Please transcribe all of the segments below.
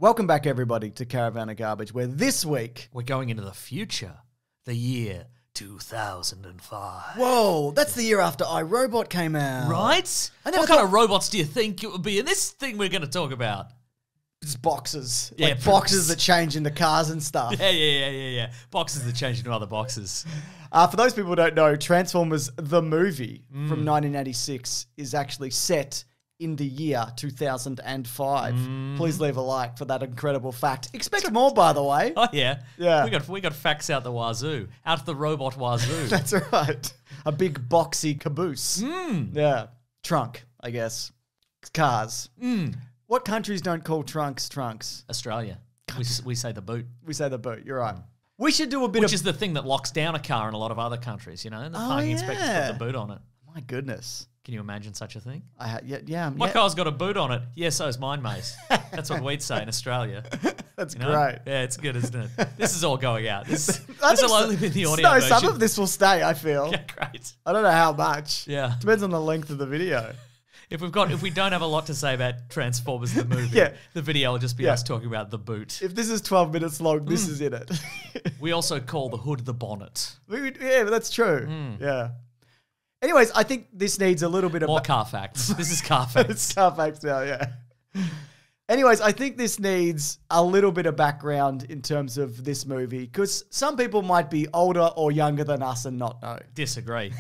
Welcome back, everybody, to Caravan of Garbage, where this week... We're going into the future, the year 2005. Whoa, that's the year after iRobot came out. Right? What kind of robots do you think it would be in this thing we're going to talk about? It's boxes. Yeah, like boxes that change into cars and stuff. Yeah. Boxes that change into other boxes. For those people who don't know, Transformers the movie from 1986 is actually set in the year 2005. Please leave a like for that incredible fact. Expect more, by the way. Oh, yeah. Yeah. We got facts out the wazoo. Out the robot wazoo. That's right. A big boxy caboose. Yeah. Trunk, I guess. Cars. What countries don't call trunks trunks? Australia. We say the boot. We say the boot. You're right. We should do a bit Which is the thing that locks down a car in a lot of other countries, you know? And the parking inspectors put the boot on it. My goodness. Can you imagine such a thing? My car's got a boot on it. Yeah, so's mine, mate. That's what we'd say in Australia. That's you know? great. Yeah, it's good, isn't it? This is all going out. This will only be the audio version. Some of this will stay, I feel. Yeah, great. I don't know how much. Yeah. Depends on the length of the video. If we don't have a lot to say about Transformers the movie, the video will just be us talking about the boot. If this is 12 minutes long, this is in it. We also call the hood the bonnet. Yeah, but that's true. Yeah. Anyways, I think this needs a little bit of... More car facts. This is car facts. It's car facts now, yeah. Anyways, I think this needs a little bit of background in terms of this movie, because some people might be older or younger than us and not know. Disagree.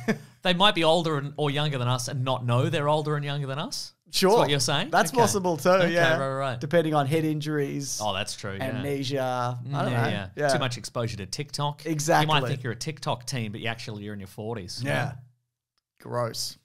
They might be older or younger than us and not know they're older and younger than us? Sure. That's what you're saying? That's possible too, yeah. Right. Depending on head injuries. Oh, that's true, amnesia. I don't know. Yeah. Too much exposure to TikTok. Exactly. You might think you're a TikTok teen, but you're in your 40s. Yeah. Gross.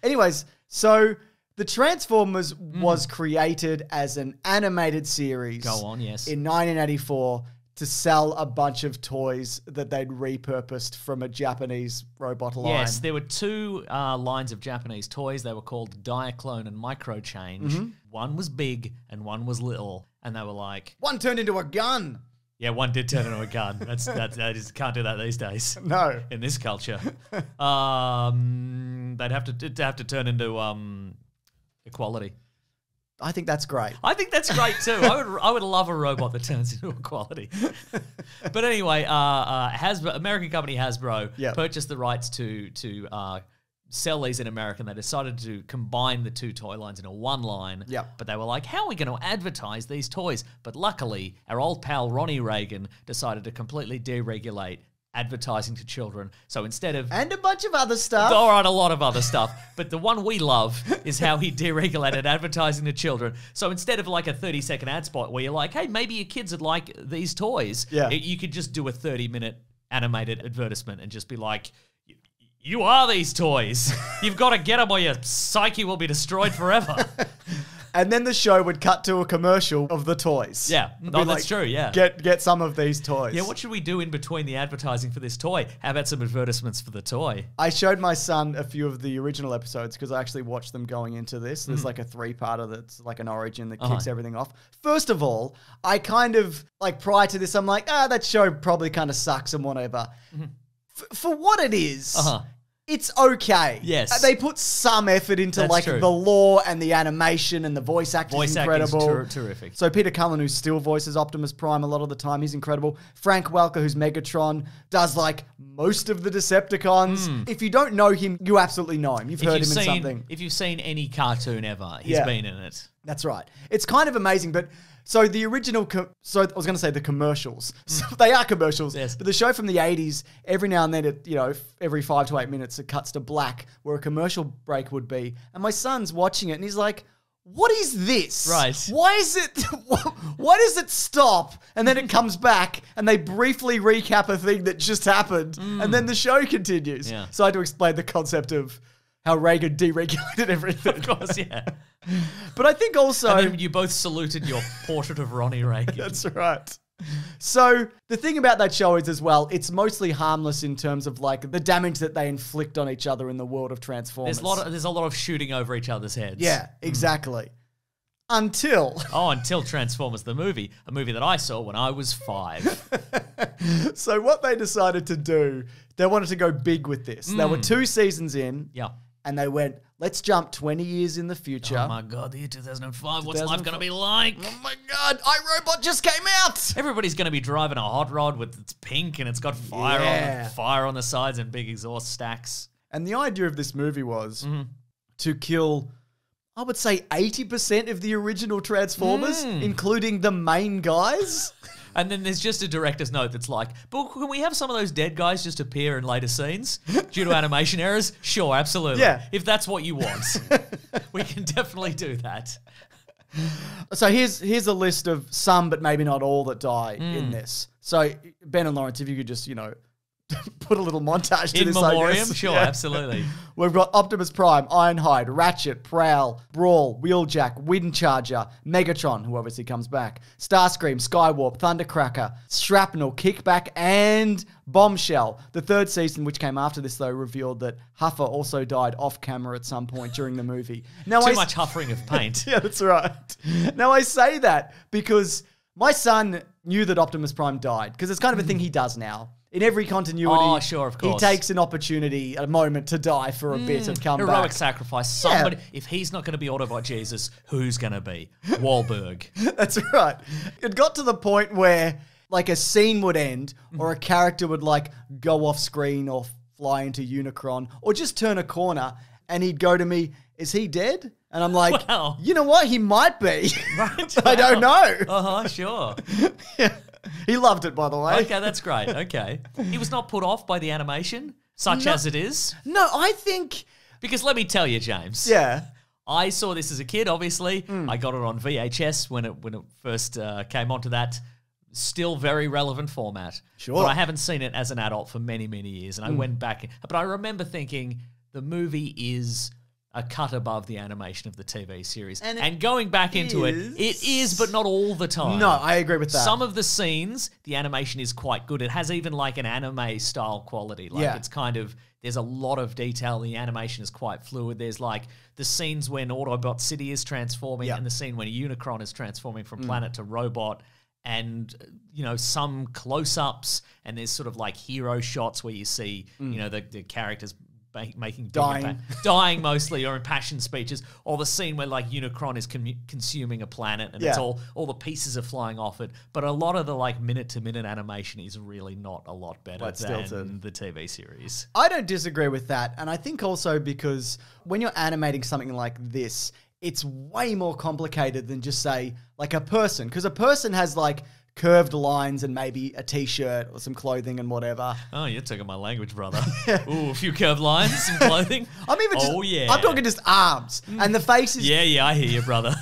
Anyways, so the Transformers was created as an animated series. Go on, yes. In 1984 to sell a bunch of toys that they'd repurposed from a Japanese robot line. Yes, there were two lines of Japanese toys. They were called Diaclone and Microchange. One was big and one was little. And they were like... One turned into a gun. Yeah, one did turn into a gun. Can't do that these days. No. In this culture. They'd have to turn into equality. I think that's great. I think that's great too. I would love a robot that turns into equality. But anyway, American company Hasbro purchased the rights to sell these in America, and they decided to combine the two toy lines into one line. But they were like, how are we going to advertise these toys? But luckily, our old pal Ronnie Reagan decided to completely deregulate advertising to children. So instead of... And a bunch of other stuff. All right, a lot of other stuff. But the one we love is how he deregulated advertising to children. So instead of like a 30-second ad spot where you're like, hey, maybe your kids would like these toys, you could just do a 30-minute animated advertisement and just be like... You are these toys. You've got to get them or your psyche will be destroyed forever. And then the show would cut to a commercial of the toys. Yeah. No, that's true, yeah. Get some of these toys. Yeah, what should we do in between the advertising for this toy? How about some advertisements for the toy? I showed my son a few of the original episodes because I actually watched them going into this. There's like a 3-parter that's like an origin that kicks everything off. First of all, I kind of, like prior to this, I'm like, that show probably kind of sucks and whatever. For what it is, it's okay. Yes. They put some effort into the lore and the animation and the voice acting is incredible. Terrific. So Peter Cullen, who still voices Optimus Prime a lot of the time, he's incredible. Frank Welker, who's Megatron, does like most of the Decepticons. If you don't know him, you absolutely know him. You've heard him in something. If you've seen any cartoon ever, he's been in it. That's right. It's kind of amazing, but... So the original, I was going to say the commercials. So they are commercials, but the show from the 80s, every now and then, every 5 to 8 minutes, it cuts to black where a commercial break would be. And my son's watching it and he's like, what is this? Right. Why does it stop? And then it comes back and they briefly recap a thing that just happened and then the show continues. Yeah. So I had to explain the concept of how Reagan deregulated everything. Of course, yeah. But I think also... And then you both saluted your portrait of Ronnie Reagan. That's right. So the thing about that show is as well, it's mostly harmless in terms of like the damage that they inflict on each other in the world of Transformers. There's a lot of shooting over each other's heads. Yeah, exactly. Until Transformers the movie, a movie that I saw when I was 5. So what they decided to do, they wanted to go big with this. There were 2 seasons in. Yeah. and they went, let's jump 20 years in the future. Oh my God, the year 2005. What's life going to be like? Oh my God, iRobot just came out. Everybody's going to be driving a hot rod it's pink and it's got fire on the sides and big exhaust stacks. And the idea of this movie was to kill, I would say, 80% of the original Transformers, including the main guys. And then there's just a director's note that's like, but can we have some of those dead guys just appear in later scenes due to animation errors? Sure, absolutely. Yeah. If that's what you want, we can definitely do that. So here's a list of some, but maybe not all, that die in this. So Ben and Lawrence, if you could just, put a little montage to in this, memoriam? I guess. Sure, absolutely. We've got Optimus Prime, Ironhide, Ratchet, Prowl, Brawl, Wheeljack, Windcharger, Megatron, who obviously comes back, Starscream, Skywarp, Thundercracker, Shrapnel, Kickback, and Bombshell. The third season, which came after this, though, revealed that Huffer also died off camera at some point during the movie. Now, Too much huffering of paint. Yeah, that's right. Now, I say that because my son knew that Optimus Prime died, because it's kind of a thing he does now. In every continuity, oh, sure, of course, he takes an opportunity, a moment to die for a bit and come back. Heroic sacrifice. Somebody, if he's not going to be Autobot Jesus, who's going to be? Wahlberg. That's right. It got to the point where, like, a scene would end, or a character would, like, go off screen or fly into Unicron, or just turn a corner, and he'd go to me, is he dead? And I'm like, well, you know what? He might be. Right. I don't know. Uh-huh, sure. Yeah. He loved it, by the way. Okay, that's great. Okay. He was not put off by the animation, such as it is? No, I think... Because let me tell you, James. Yeah. I saw this as a kid, obviously. I got it on VHS when it first came onto that still very relevant format. Sure. But I haven't seen it as an adult for many, many years. And I went back. But I remember thinking the movie is a cut above the animation of the TV series. And going back into it is, but not all the time. No, I agree with that. Some of the scenes, the animation is quite good. It has even like an anime style quality. Like it's kind of, there's a lot of detail. The animation is quite fluid. There's like the scenes when Autobot City is transforming and the scene when Unicron is transforming from planet to robot. And, some close-ups, and there's sort of like hero shots where you see, the characters making dying mostly, or impassioned speeches, or the scene where like Unicron is consuming a planet and it's all the pieces are flying off it. But a lot of the like minute-to-minute animation is really not a lot better than the TV series. I don't disagree with that, and I think also because when you're animating something like this, it's way more complicated than just say like a person, because a person has like curved lines and maybe a t-shirt or some clothing and whatever. Oh, you're taking my language, brother. Ooh, a few curved lines, some clothing. I'm talking just arms. And the face is... Yeah, I hear you, brother.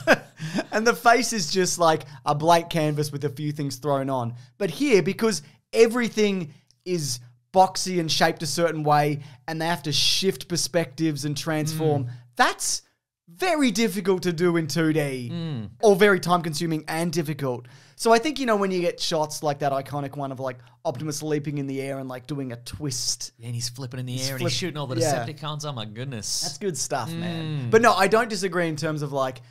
And the face is just like a blank canvas with a few things thrown on. But here, because everything is boxy and shaped a certain way and they have to shift perspectives and transform, that's very difficult to do in 2D. Or very time-consuming and difficult. So I think, when you get shots like that iconic one of like Optimus leaping in the air and like doing a twist. Yeah, and he's flipping in the air and he's shooting all the Decepticons. Oh my goodness. That's good stuff, man. But no, I don't disagree in terms of like,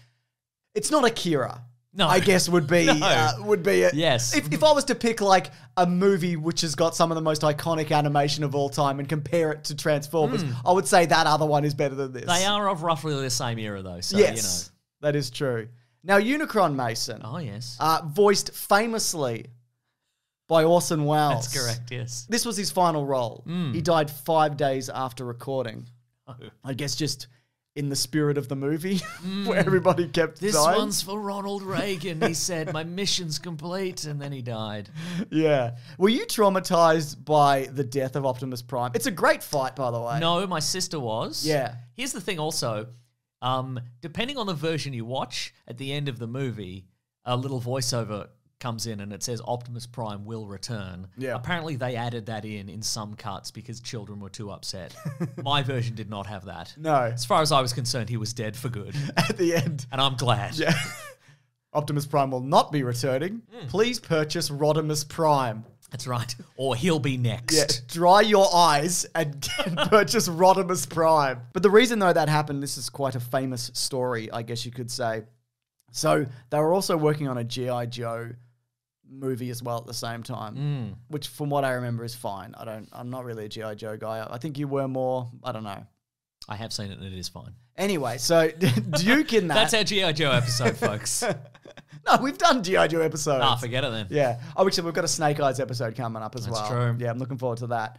it's not Akira. No. I guess would be yes. If I was to pick like a movie which has got some of the most iconic animation of all time and compare it to Transformers, I would say that other one is better than this. They are of roughly the same era though, so yes, that is true. Now, Unicron Mason. Oh, yes. Voiced famously by Orson Welles. That's correct, yes. This was his final role. He died 5 days after recording. Oh. I guess just in the spirit of the movie, where everybody kept dying. This one's for Ronald Reagan. He said, my mission's complete, and then he died. Yeah. Were you traumatized by the death of Optimus Prime? It's a great fight, by the way. No, my sister was. Yeah. Here's the thing also. Depending on the version you watch, at the end of the movie, a little voiceover comes in and it says Optimus Prime will return. Yeah. Apparently they added that in some cuts because children were too upset. My version did not have that. No. As far as I was concerned, he was dead for good. At the end. And I'm glad. Yeah. Optimus Prime will not be returning. Please purchase Rodimus Prime. That's right. Or he'll be next. Yeah, dry your eyes and purchase Rodimus Prime. But the reason, though, that happened, this is quite a famous story, I guess you could say. So they were also working on a G.I. Joe movie as well at the same time, which from what I remember is fine. I'm not really a G.I. Joe guy. I think you were more, I don't know. I have seen it and it is fine. Anyway, so Duke in that. That's our G.I. Joe episode, folks. No, we've done G.I. Joe episodes. Ah, forget it then. Yeah. Oh, actually, we've got a Snake Eyes episode coming up as well. That's true. Yeah, I'm looking forward to that.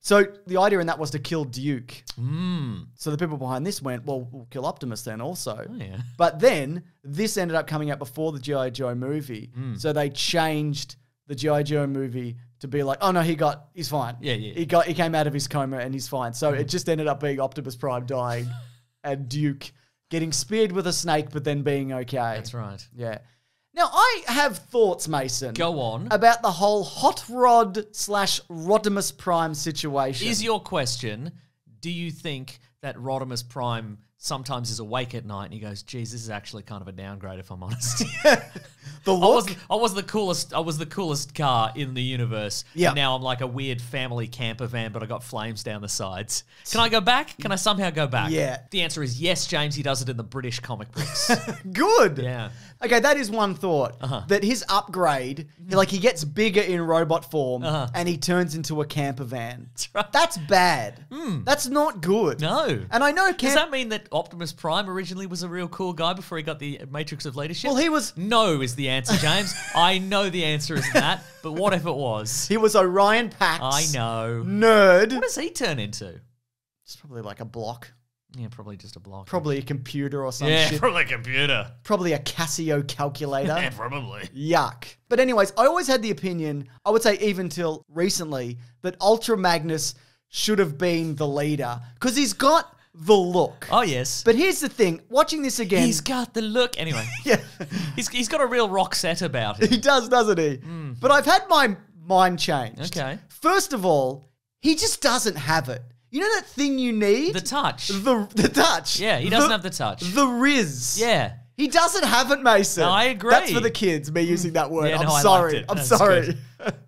So the idea in that was to kill Duke. So the people behind this went, well, we'll kill Optimus then also. Oh, yeah. But then this ended up coming out before the G.I. Joe movie. So they changed the G.I. Joe movie to be like, oh no, he's fine. Yeah. He came out of his coma and he's fine. So it just ended up being Optimus Prime dying and Duke getting speared with a snake, but then being okay. That's right. Yeah. Now, I have thoughts, Mason. Go on. About the whole Hot Rod / Rodimus Prime situation. Is your question, do you think that Rodimus Prime sometimes is awake at night and he goes, geez, this is actually kind of a downgrade if I'm honest. The look? I was the coolest car in the universe. Yeah. And now I'm like a weird family camper van, but I got flames down the sides. Can I go back? Can I somehow go back? Yeah. The answer is yes, James. He does it in the British comic books. Good. Yeah. Okay, that is one thought. That his upgrade, like he gets bigger in robot form and he turns into a camper van. That's right. That's bad. That's not good. No. And I know Does that mean that Optimus Prime originally was a real cool guy before he got the Matrix of Leadership? Well, he was... No is the answer, James. I know the answer isn't that, but what if it was? He was Orion Pax. I know. Nerd. What does he turn into? It's probably like a block. Yeah, probably just a block. Probably a computer or some Yeah, shit. probably a computer. Probably a Casio calculator. Yeah, probably. Yuck. But anyways, I always had the opinion, I would say even till recently, that Ultra Magnus should have been the leader. Because he's got the look. Oh, yes. But here's the thing, watching this again... He's got the look. Anyway. Yeah. He's got a real Roxette about him. He does, doesn't he? But I've had my mind changed. Okay. First of all, he just doesn't have it. You know that thing you need? The touch. The touch. Yeah, he doesn't have the touch. The Riz. Yeah. He doesn't have it, Mason. No, I agree. That's for the kids, me using that word. Yeah, I'm no, I sorry. liked it. I'm That's sorry.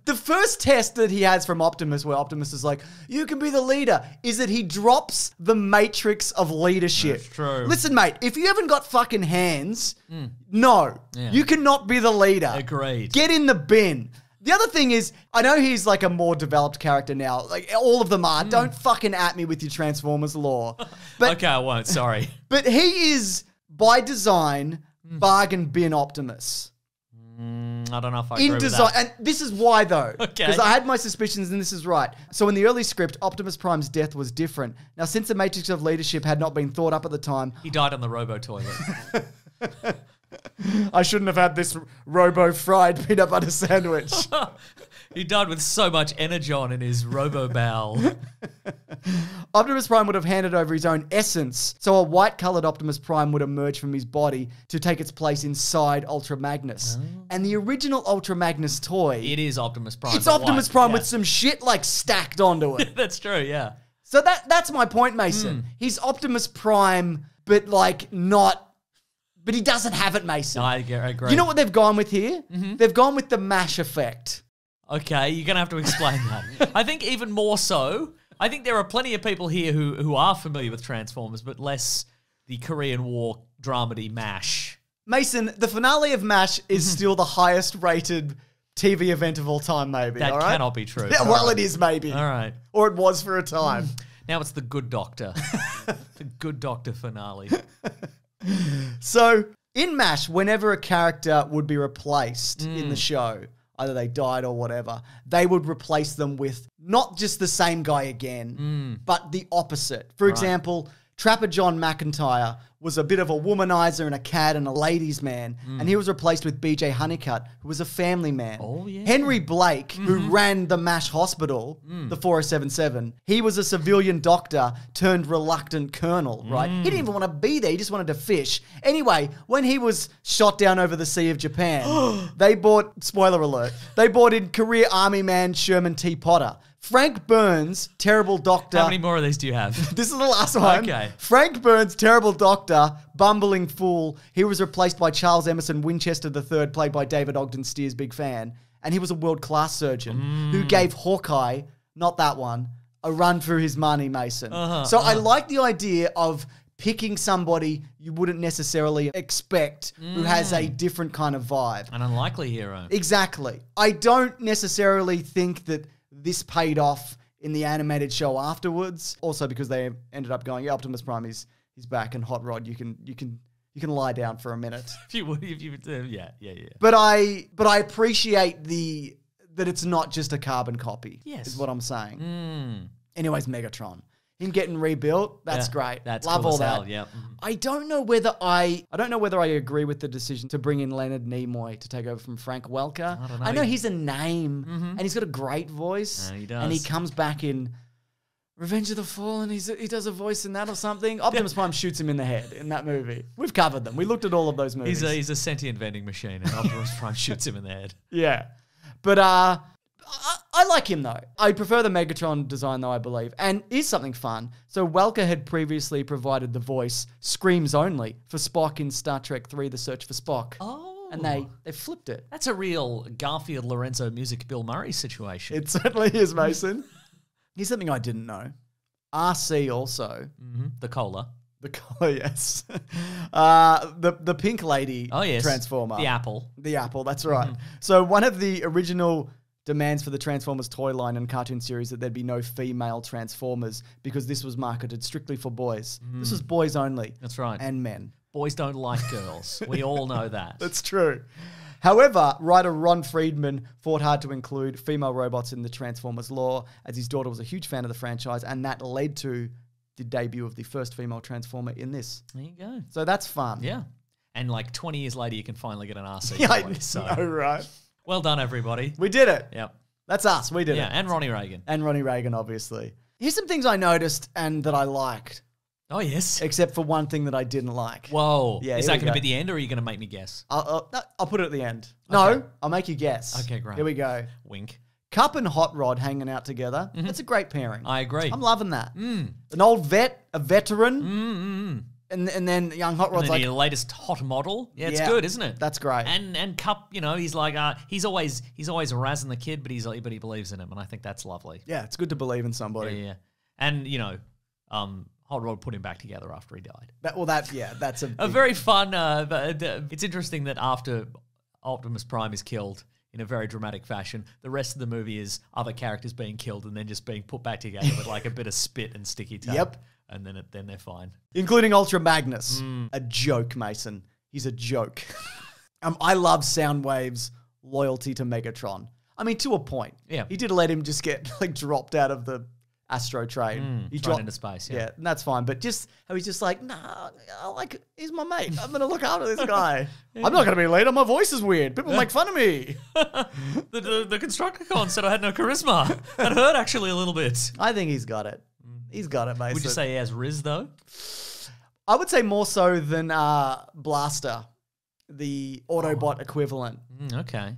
The first test that he has from Optimus, where Optimus is like, you can be the leader, is that he drops the matrix of leadership. That's true. Listen, mate, if you haven't got fucking hands, no. Yeah. You cannot be the leader. Agreed. Get in the bin. The other thing is, I know he's like a more developed character now. Like, all of them are. Don't fucking at me with your Transformers lore. But, Okay, I won't. Sorry. But he is, by design, bargain bin Optimus. I don't know if I agree In with design. that. And this is why, though. Okay. Because I had my suspicions, and this is right. So in the early script, Optimus Prime's death was different. Now, since the Matrix of Leadership had not been thought up at the time... He died on the robo-toilet. I shouldn't have had this robo-fried peanut butter sandwich. He died with so much energon in his robo-bowel. Optimus Prime would have handed over his own essence, so a white-coloured Optimus Prime would emerge from his body to take its place inside Ultra Magnus. And the original Ultra Magnus toy... It is Optimus Prime. It's but Optimus white. Prime Yeah. with some shit, like, stacked onto it. That's true, yeah. So that's my point, Mason. He's Optimus Prime, but, like, not... But he doesn't have it, Mason. No, I agree. You know what they've gone with here? They've gone with the MASH effect. Okay, you're going to have to explain that. I think even more so, I think there are plenty of people here who are familiar with Transformers, but less the Korean War dramedy MASH. Mason, the finale of MASH is still the highest rated TV event of all time, maybe. That all right? cannot be true. Yeah, well, it is, maybe. All right. Or it was for a time. Now it's the Good Doctor. The Good Doctor finale. So, in MASH, whenever a character would be replaced in the show, either they died or whatever, they would replace them with not just the same guy again, but the opposite. For example, Trapper John McIntyre was a bit of a womanizer and a cad and a ladies' man, and he was replaced with BJ Honeycutt, who was a family man. Oh, yeah. Henry Blake, who ran the MASH hospital, the 4077, he was a civilian doctor turned reluctant colonel, right? He didn't even want to be there. He just wanted to fish. Anyway, when he was shot down over the Sea of Japan, they brought, spoiler alert, they brought in career army man Sherman T. Potter. Frank Burns, terrible doctor. How many more of these do you have? This is the last one. Okay. Frank Burns, terrible doctor, bumbling fool. He was replaced by Charles Emerson Winchester III, played by David Ogden Steers, big fan. And he was a world-class surgeon who gave Hawkeye, not that one, a run for his money, Mason. I like the idea of picking somebody you wouldn't necessarily expect who has a different kind of vibe. An unlikely hero. Exactly. I don't necessarily think that this paid off in the animated show afterwards. Also because they ended up going, yeah, Optimus Prime he's back, and Hot Rod, you can lie down for a minute. Yeah. But I appreciate that it's not just a carbon copy. Yes, is what I'm saying. Anyways, Megatron. Him getting rebuilt, that's great. That's love cool all as that. hell, yeah. I don't know whether I agree with the decision to bring in Leonard Nimoy to take over from Frank Welker. I don't know. I know he's a name and he's got a great voice. He does. And he comes back in Revenge of the Fallen. He does a voice in that or something. Optimus Prime shoots him in the head in that movie. We've covered them. We looked at all of those movies. He's a sentient vending machine, and Optimus Prime shoots him in the head. Yeah, but I like him though. I prefer the Megatron design though, I believe. And here's something fun. So Welker had previously provided the voice screams only for Spock in Star Trek 3: The Search for Spock. Oh. And they flipped it. That's a real Garfield, Lorenzo, music, Bill Murray situation. It certainly is, Mason. Here's something I didn't know. RC also. The cola. The cola, yes. The pink lady Transformer. The apple. The apple, that's right. So one of the original demands for the Transformers toy line and cartoon series that there'd be no female Transformers because this was marketed strictly for boys. This was boys only. That's right. And men. Boys don't like girls. We all know that. That's true. However, writer Ron Friedman fought hard to include female robots in the Transformers lore, as his daughter was a huge fan of the franchise, and that led to the debut of the first female Transformer in this. There you go. So that's fun. Yeah. And like 20 years later, you can finally get an RC. Yeah, toy, I know, right? Well done, everybody. We did it. Yep. That's us. We did it. Yeah, and Ronnie Reagan. And Ronnie Reagan, obviously. Here's some things I noticed and that I liked. Oh, yes. Except for one thing that I didn't like. Whoa. Yeah, is here that we going to go. be the end, or are you going to make me guess? I'll put it at the end. Okay. No, I'll make you guess. Okay, great. Here we go. Wink. Cup and Hot Rod hanging out together. That's a great pairing. I agree. I'm loving that. An old vet, a veteran, and then young Hot Rod's And then like, the latest hot model. Yeah, it's Yeah, good, isn't it? that's great. And Cup, you know, he's like he's always razzing the kid, but he believes in him, and I think that's lovely. yeah, it's good to believe in Yeah, somebody. yeah. And you know, Hot Rod put him back together after he died. That's A very fun. It's interesting that after Optimus Prime is killed in a very dramatic fashion, the rest of the movie is other characters being killed and then just being put back together with like a bit of spit and sticky tape. Yep. And then they're fine. including Ultra Magnus. A joke, Mason. He's a joke. I love Soundwave's loyalty to Megatron. I mean, to a point. Yeah. He did let him just get like dropped out of the Astro train. He thrown dropped into space, yeah. Yeah, and that's fine. But just how he's just like, nah, he's my mate. I'm gonna look after this guy. I'm not gonna be a leader. My voice is weird. People make fun of me. The Constructicon said I had no charisma. That hurt actually a little bit. I think he's got it. He's got it, Mason. Would you say he has Riz though? I would say more so than Blaster, the Autobot equivalent. Okay.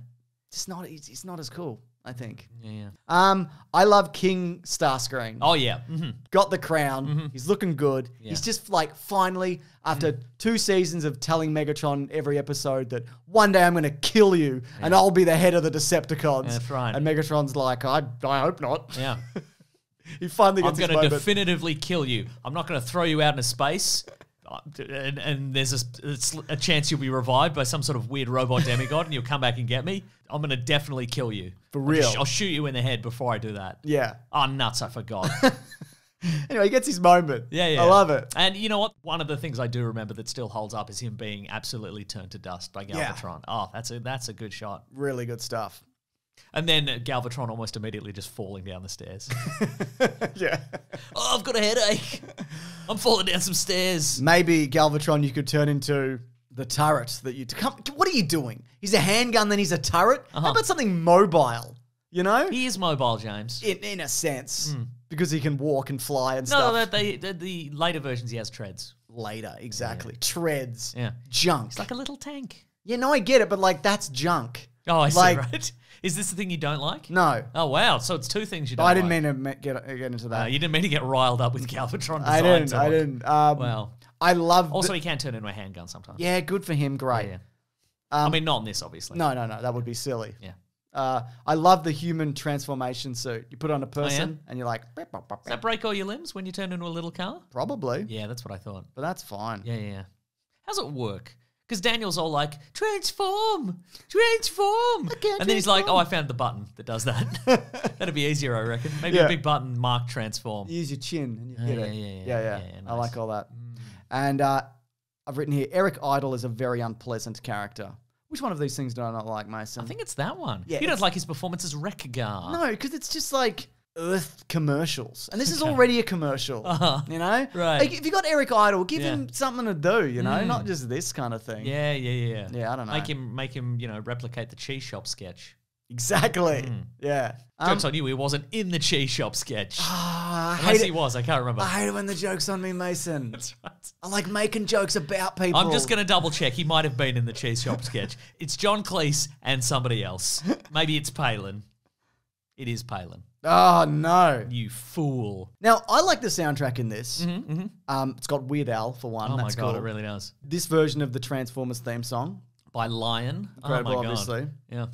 He's not as cool, I think. Yeah. I love King Starscream. Oh yeah. Got the crown. He's looking good. Yeah. He's just like finally, after 2 seasons of telling Megatron every episode that one day I'm going to kill you and I'll be the head of the Decepticons. That's right. And Megatron's like, I hope not. Yeah. He finally I'm gets his going to moment. definitively kill you. I'm not going to throw you out into space. And there's a chance you'll be revived by some sort of weird robot demigod and you'll come back and get me. I'm going to definitely kill you. For real. I'll shoot you in the head before I do that. Yeah. Oh, nuts, I forgot. Anyway, he gets his moment. Yeah. I love it. And you know what? One of the things I do remember that still holds up is him being absolutely turned to dust by Galvatron. Oh, that's a good shot. Really good stuff. And then Galvatron almost immediately just falling down the stairs. Yeah. Oh, I've got a headache. I'm falling down some stairs. Maybe Galvatron you could turn into the turret that you... What are you doing? He's a handgun, then he's a turret? How about something mobile? You know? He is mobile, James. In a sense. Because he can walk and fly and No, stuff. the later versions he has treads. Later, exactly. Treads. Yeah. Junk. It's like a little tank. Yeah, no, I get it, but like that's junk. Oh, I see, Like- right? Is this the thing you don't like? No. Oh, wow. So it's 2 things you don't I like. didn't mean to get into that. You didn't mean to get riled up with Galvatron design I didn't. talk. Wow. I love... Also, he can turn into a handgun sometimes. yeah, good for him. Great. Yeah. I mean, not in this, obviously. No, that would be silly. Yeah. I love the human transformation suit. You put it on a person and you're like... Does that break all your limbs when you turn into a little car? Probably. Yeah, that's what I thought. But that's fine. Yeah. How's it work? Because Daniel's all like, transform. And then he's like, oh, I found the button that does that. That'd be easier, I reckon. Maybe a big button, mark transform. You use your chin and you hit it. Yeah, Nice. Mm. I like all that. And I've written here, Eric Idle is a very unpleasant character. Which one of these things do I not like, Mason? I think it's that one. Yeah, you don't like his performance as Wreck-Gar. No, because it's just like Earth commercials. And this is already a commercial, you know? Right. Like, if you got Eric Idle, give him something to do, you know? Not just this kind of thing. Yeah. Yeah, I don't know. Make him, replicate the cheese shop sketch. Exactly. Yeah. Joke's on you, he wasn't in the cheese shop sketch. I Unless he was, I can't remember. I hate it when the joke's on me, Mason. That's right. I like making jokes about people. I'm just going to double check. He might have been in the cheese shop sketch. It's John Cleese and somebody else. Maybe it's Palin. It is Palin. Oh, no. You fool. Now, I like the soundtrack in this. It's got Weird Al, for one. Oh, That's my God, cool. it really does. This version of the Transformers theme song. By Lion. Incredible, oh, my God. obviously. Yeah.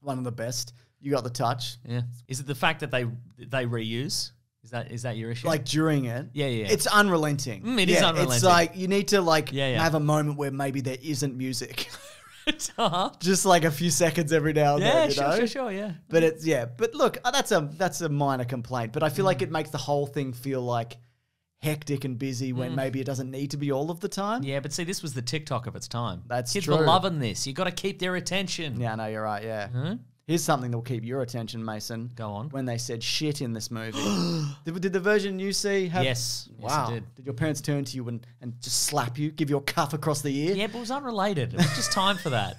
One of the best. You got the touch. Yeah. Is it the fact that they reuse? Is that your issue? Like during it. Yeah. It's unrelenting. It is unrelenting. It's like you need to Yeah. have a moment where maybe there isn't music. Uh-huh. Just like a few seconds every now and then, you know? Sure, yeah. But but look, that's a minor complaint, but I feel like it makes the whole thing feel like hectic and busy when maybe it doesn't need to be all of the time. Yeah, but see, this was the TikTok of its time. That's Kids true. were loving this. You got to keep their attention. Yeah, no, you're right, yeah. Huh? Here's something that will keep your attention, Mason. Go on. When they said shit in this movie. Did the version you see have... Yes. Wow. Yes, it did. Did your parents turn to you and just slap you, give you a cuff across the ear? Yeah, but it was unrelated. It was just time for that.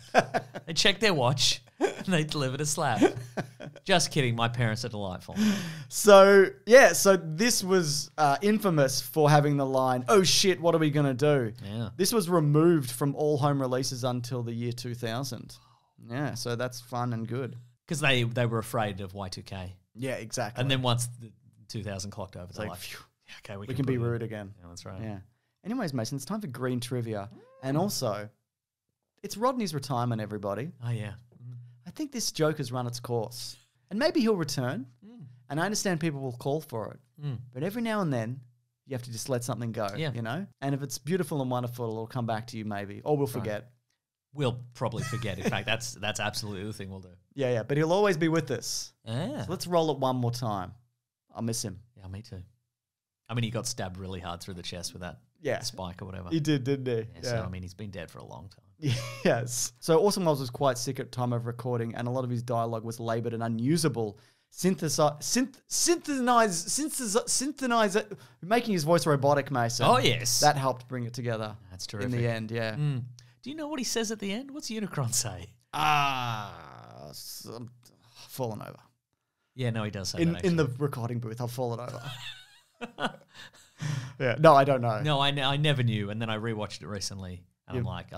They checked their watch and they delivered a slap. Just kidding. My parents are delightful. So this was infamous for having the line, oh shit, what are we going to do? Yeah. This was removed from all home releases until the year 2000. Yeah, so that's fun and good. Because they were afraid of Y2K. Yeah, exactly. And then once the 2000 clocked over, it's they're like, like, yeah, okay, we can be rude again. Yeah, that's right. Yeah. Anyways, Mason, it's time for green trivia. And also, it's Rodney's retirement, everybody. Oh, yeah. I think this joke has run its course. And maybe he'll return. And I understand people will call for it. But every now and then, you have to just let something go, you know? And if it's beautiful and wonderful, it'll come back to you maybe. Or we'll forget. We'll probably forget. In fact, that's absolutely the thing we'll do. Yeah. But he'll always be with us. Yeah. So let's roll it one more time. I'll miss him. Yeah, me too. I mean, he got stabbed really hard through the chest with that spike or whatever. He did, didn't he? Yeah, so, I mean, he's been dead for a long time. Yes. So Orson Welles was quite sick at time of recording, and a lot of his dialogue was laboured and unusable. Synthesizer, making his voice robotic, Mason. Oh, yes. That helped bring it together. That's terrific. In the end, yeah. Do you know what he says at the end? What's Unicron say? Fallen over. Yeah, no, he does say that. In the recording booth, I've fallen over. Yeah, no, I don't know. No, I never knew, and then I rewatched it recently, and I'm like, I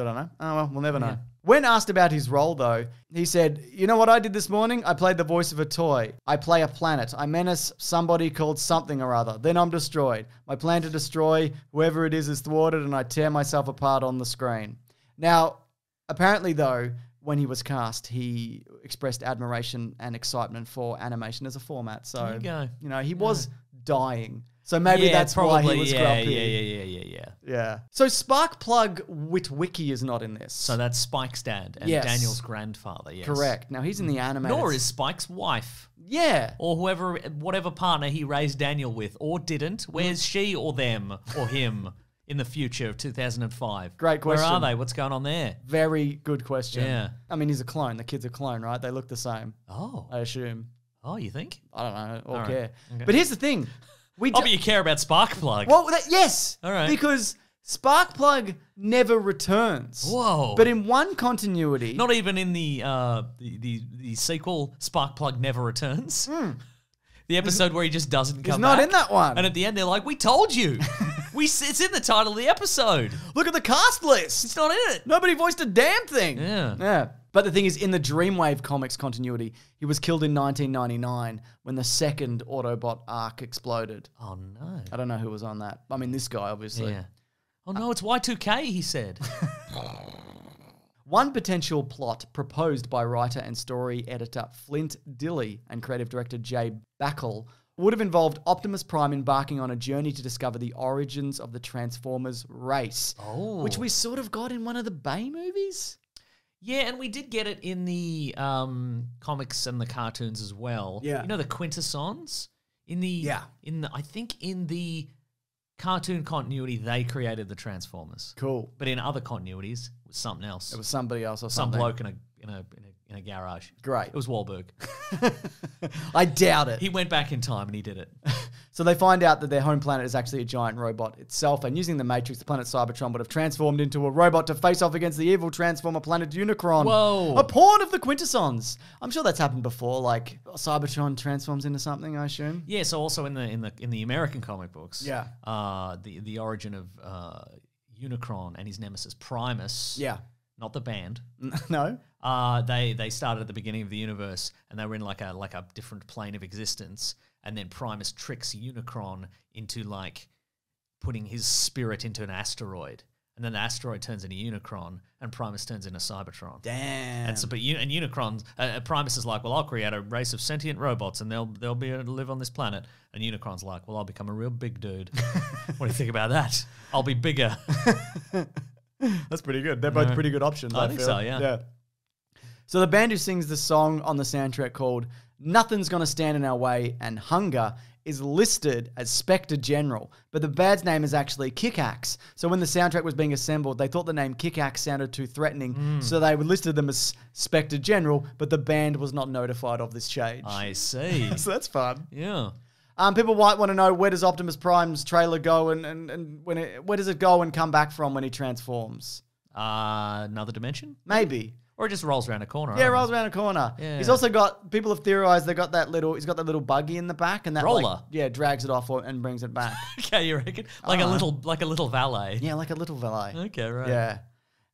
don't know. Oh, well, we'll never know. When asked about his role, though, he said, you know what I did this morning? I played the voice of a toy. I play a planet. I menace somebody called something or other. Then I'm destroyed. My plan to destroy whoever it is thwarted, and I tear myself apart on the screen. Now, apparently, though, when he was cast, he expressed admiration and excitement for animation as a format. So, there you go. You know, he was dying. So maybe that's probably, why he was grumpy. Yeah. So Sparkplug Witwicky is not in this. So that's Spike's dad and Daniel's grandfather, yes. Correct. Now he's in the animated. Nor is Spike's wife. Yeah. Or whatever partner he raised Daniel with or didn't. Where's she or them or him in the future of 2005? Great question. Where are they? What's going on there? Very good question. Yeah. I mean, he's a clone. The kid's a clone, right? They look the same. Oh. I assume. Oh, you think? I don't know or All care. right. Okay. But here's the thing. But you care about Sparkplug. Well, yes. All right. Because Sparkplug never returns. Whoa. But in one continuity... Not even in the sequel, Sparkplug Never Returns? The episode where he just doesn't come back. He's not in that one. And at the end, they're like, we told you. It's in the title of the episode. Look at the cast list. It's not in it. Nobody voiced a damn thing. Yeah. But the thing is, in the Dreamwave comics continuity, he was killed in 1999 when the second Autobot arc exploded. Oh, no. I don't know who was on that. I mean, this guy, obviously. Yeah. Oh, no, it's Y2K, he said. One potential plot proposed by writer and story editor Flint Dilley and creative director Jay Backell would have involved Optimus Prime embarking on a journey to discover the origins of the Transformers race. Oh. Which we sort of got in one of the Bay movies. Yeah, and we did get it in the comics and the cartoons as well. Yeah. You know the Quintessons? I think in the cartoon continuity, they created the Transformers. Cool. But in other continuities, it was something else. It was somebody else or Some something. bloke in a garage. Great. It was Wahlberg. I doubt it. He went back in time and he did it. So they find out that their home planet is actually a giant robot itself, and using the Matrix, the planet Cybertron would have transformed into a robot to face off against the evil Transformer planet Unicron. Whoa. A pawn of the Quintessons. I'm sure that's happened before, like Cybertron transforms into something, I assume. Yeah, so also in the American comic books, Yeah. The origin of Unicron and his nemesis Primus, Yeah. not the band. No? They started at the beginning of the universe and they were in like a different plane of existence, and then Primus tricks Unicron into like putting his spirit into an asteroid, and then the asteroid turns into Unicron and Primus turns into Cybertron. Damn. And so, Unicron, Primus is like, well, I'll create a race of sentient robots and they'll be able to live on this planet. And Unicron's like, well, I'll become a real big dude. What do you think about that? I'll be bigger. That's pretty good. They're both pretty good options, I think feel. so, yeah. So the band who sings the song on the soundtrack called Nothing's Gonna Stand in Our Way and Hunger is listed as Spectre General, but the band's name is actually Kick-Axe. So when the soundtrack was being assembled, they thought the name Kick-Axe sounded too threatening, so they listed them as Spectre General, but the band was not notified of this change. I see. So that's fun. Yeah. People might want to know, where does Optimus Prime's trailer go and where does it go and come back from when he transforms? Another dimension? Maybe. Or it just rolls around a corner. Yeah, rolls around a corner. Yeah. He's also got, people have theorized, he's got that little buggy in the back, and that Roller. drags it off and brings it back. Okay, you reckon? Like a little valet. Yeah, like a little valet. Okay, right. Yeah.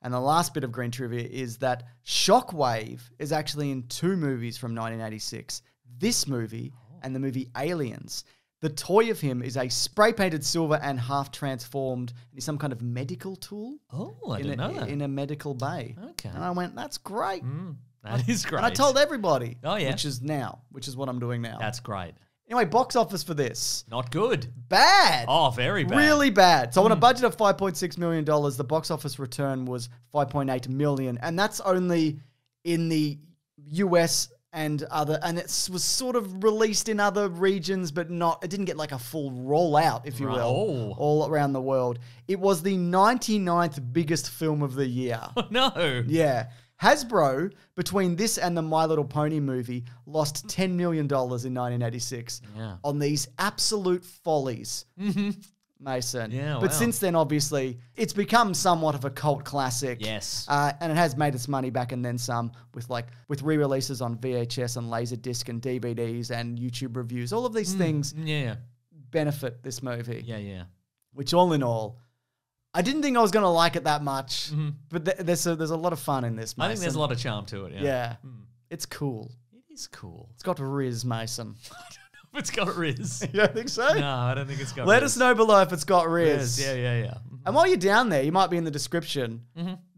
And the last bit of green trivia is that Shockwave is actually in two movies from 1986. This movie and the movie Aliens. The toy of him is a spray-painted silver and half-transformed. He's some kind of medical tool. Oh, I didn't know that. In a medical bay. Okay. And I went, that's great. That is great. And I told everybody. Oh, yeah. Which is what I'm doing now. That's great. Anyway, box office for this. Not good. Bad. Oh, very bad. Really bad. So on a budget of $5.6 million, the box office return was $5.8 million. And that's only in the US and it was sort of released in other regions, but it didn't get like a full rollout, if you will, all around the world. It was the 99th biggest film of the year. Oh, no. Yeah. Hasbro, between this and the My Little Pony movie, lost $10 million in 1986 on these absolute follies. Mason. Yeah, but since then, obviously, it's become somewhat of a cult classic. Yes. And it has made its money back and then some with re-releases on VHS and Laserdisc and DVDs and YouTube reviews. All of these things benefit this movie. Yeah. Which all in all, I didn't think I was going to like it that much, but there's a lot of fun in this, Mason. I think there's a lot of charm to it, Yeah. It's cool. It is cool. It's got Riz, Mason. If it's got Riz. You don't think so? No, I don't think it's got Riz. Let us know below if it's got Riz. Yeah. And while you're down there, you might be in the description.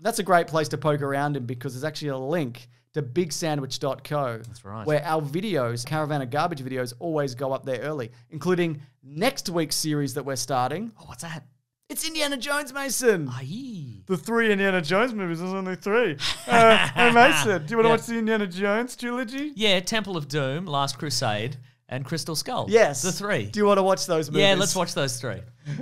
That's a great place to poke around in because there's actually a link to bigsandwich.co. That's right. Where our videos, Caravan of Garbage videos, always go up there early, including next week's series that we're starting. Oh, what's that? It's Indiana Jones, Mason. Aye. The 3 Indiana Jones movies, there's only 3. Hey, Mason, do you want to watch the Indiana Jones trilogy? Yeah, Temple of Doom, Last Crusade, and Crystal Skull. Yes. The 3. Do you want to watch those movies? Yeah, let's watch those 3.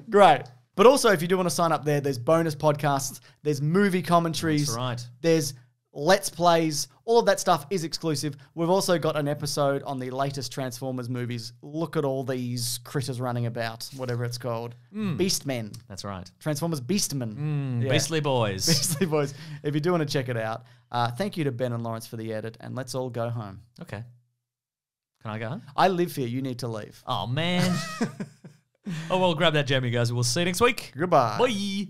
Great. But also, if you do want to sign up there, there's bonus podcasts, there's movie commentaries. That's right. There's Let's Plays. All of that stuff is exclusive. We've also got an episode on the latest Transformers movies. Look at all these critters running about, whatever it's called. Beastmen. That's right. Transformers Beastmen. Yeah. Beastly Boys. Beastly Boys. If you do want to check it out, thank you to Ben and Lawrence for the edit, and let's all go home. Okay. Can I go home? I live here. You need to leave. Oh, man. Oh, well, grab that jam, you guys. We'll see you next week. Goodbye. Bye.